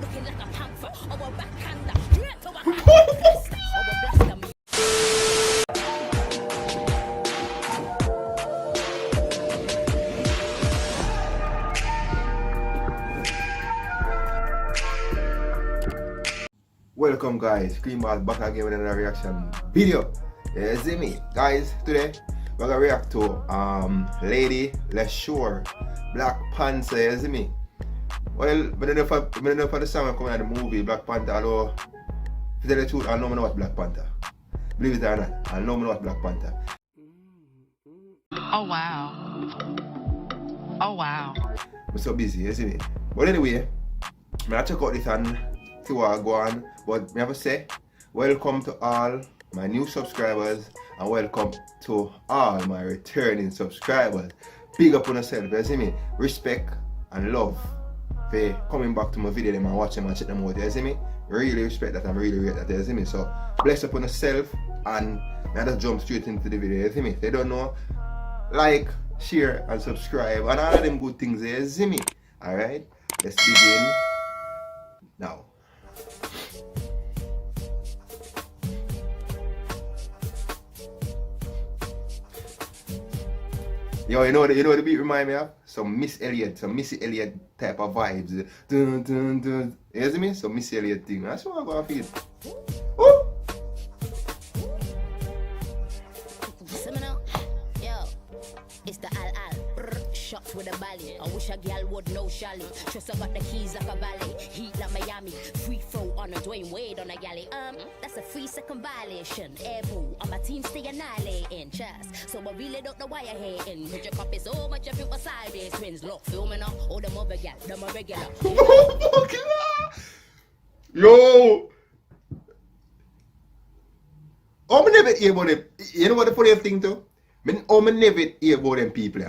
looking like a panther. Our backhander, straight to a blaster. Our blaster me. Welcome guys, Greenball back again with another reaction video. You see me? Guys, today we're gonna react to Lady Leshurr, Black Panther, you see me? Well, I don't know for the song coming out of the movie Black Panther, although to tell the truth, I don't know what Black Panther. Believe it or not, I don't know what Black Panther. Oh wow. Oh wow. I'm so busy, you see me? But anyway, I'm gonna check out this and see what I go on. But I have to say, welcome to all my new subscribers and welcome to all my returning subscribers. Big up on yourself, you see me? Respect and love for coming back to my video and watching and check them out, you see me? Really respect that and really rate that, you see me? So bless up on yourself and I just jump straight into the video, you see me? If they don't know, like, share and subscribe and all of them good things, you see me? Alright, let's begin now. Yo, you know what the beat remind me of? Some Missy Elliott type of vibes. Dun, dun, dun. You see me? Some Missy Elliott thing. That's what I'm gonna feel. Oh! It's the al shots with a bally. I wish a girl would know Shally. Trust I got the keys like a ballet. Heat like Miami. Free throw on a Dwayne Wade on a galley. That's a 3-second violation. Air boo, on my team stay annihilating. Chest. So I really don't know why you're hating. Put your copy so much of it was sideways. Twins look, filming up. All them other gal, them a regular. Yo! Oh, I never hear about them. You know what the funny thing too? I never hear about them people.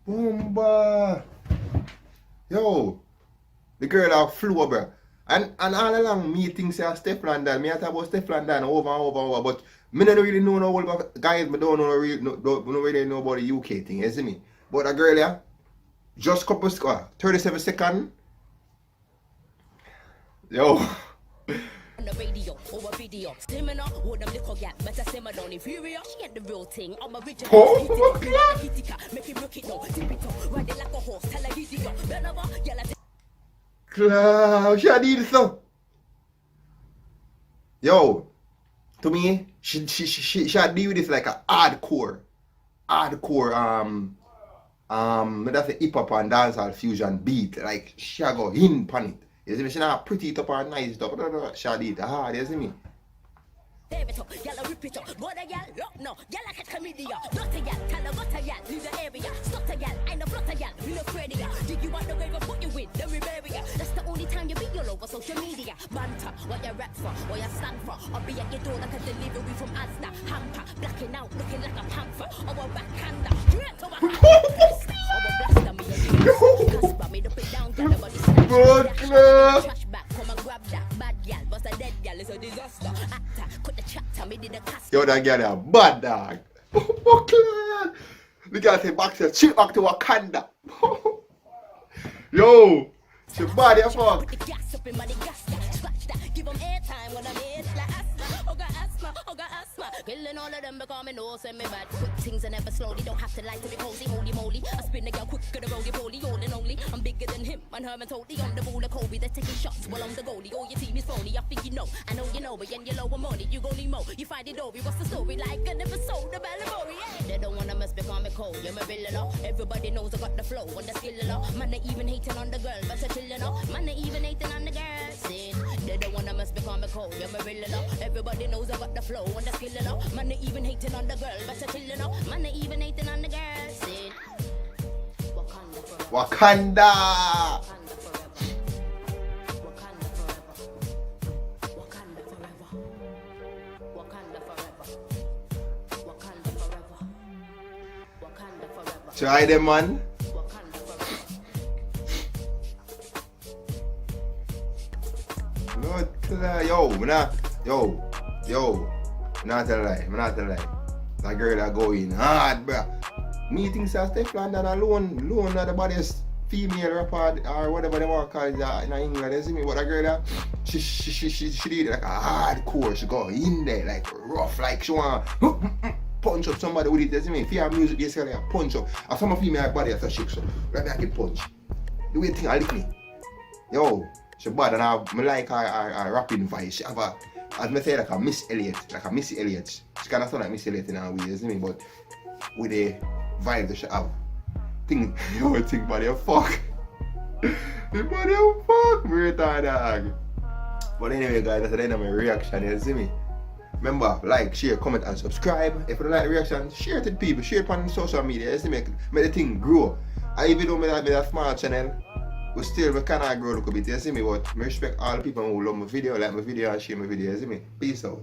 Boomba! Yo! The girl that flew, bro. And all along me think say Stefflon Don. Me I talk about Stefflon Don over and over. But me don't really know no whole about guys. Me don't really know about the UK thing. You see me? But the girl yeah, just couple 37 seconds. Yo! On the radio, over video. Similar, what them little gap, but I simmer down inferior. She ain't the real thing. I'm original. Oh, make it rock it now. Tip it up, ride it like a horse. Tell her hit it up. Bend over, yell at it. Cloud, she did so. Yo, to me, she deal with this like a hardcore, that's a hip hop and dancehall fusion beat. Like she go in pan it. You see me? She not pretty it up and nice it up. She did hard. You see me? Tear it up, y'all rip it up. Go to y'all, look no, y'all like a comedian. Not a y'all, tell her what a y'all, leave the area. Stop a y'all, I know flot a y'all, we no afraid ya. Dig you out the way, put you in, then we bury ya. That's the only time you be all over social media. Banter, what you rap for, what you stand for. I'll be at your door like a delivery from Asda. Hamper, blacking out, looking like a panther. Our backhander, straight to a blaster. Our blaster me a Casper, made up it down, got the body snatch. Trash back, come and grab that. Bad gal, bust a dead gal, it's a disaster. Actor, cut the chapter, me did a cast. Yo, that girl a bad dog. The girl say back to chip back to Wakanda. Yo, she bad as fuck. Put the gas up in my gas, scratch that. Give them airtime when I'm here, like asthma. Oh, got asthma, oh, got asthma. Killing all of them because me know send me bad. Quick things are never slowly, don't have to lie to be cozy. Holy moly, I spin the girl quicker than roly poly. All and only, I'm bigger than him. And Herman totally on the ball of Kobe. They're taking shots while I'm the goalie. All your team is phony, I think you know. I know you know, but when you're low on money, you gon' need more. You find it over, what's the story like? I never sold the Ballamori, yeah. They don't wanna mess because me cold, you're my villain. Everybody knows I got the flow and the skill. Man, they even hating on the girl, but I chillin'. Man, they even hating on the girl. See, they don't wanna mess because me cold, you're my villain. Everybody knows I got the flow and the skill. Man, they even hating on the girl, but I chillin'. Man, they even hating on the girl. See, Wakanda. Try them, man. Not clear. Yo, not a lie. That girl that go in hard, bruh. Me think Stefflon Don alone are the baddest female rapper or whatever they want to call it in England, you see me? But a girl that she did it like a hardcore, she go in there like rough, like she want punch up somebody with it, you see me? If you have music basically like punch up. And some of female body has a shake so let me get punch. The way thing I lick me. Yo, she bad and I like her rapping voice. She have a, as I say, like a Miss Elliott, like a Missy Elliott. She kind of sound like Miss Elliott in her way, you see me? But with the vibe that she have. Think, yo, think body of fuck. The body of fuck, weird dog. But anyway, guys, that's the end of my reaction, you see me? Remember, like, share, comment, and subscribe. If you don't like the reaction, share it to people, share it on social media, you see me? Make the thing grow. And even though I have a small channel, we still cannot grow a little bit, you see me? But I respect all the people who love my video, like my video, and share my video, you see me? Peace out.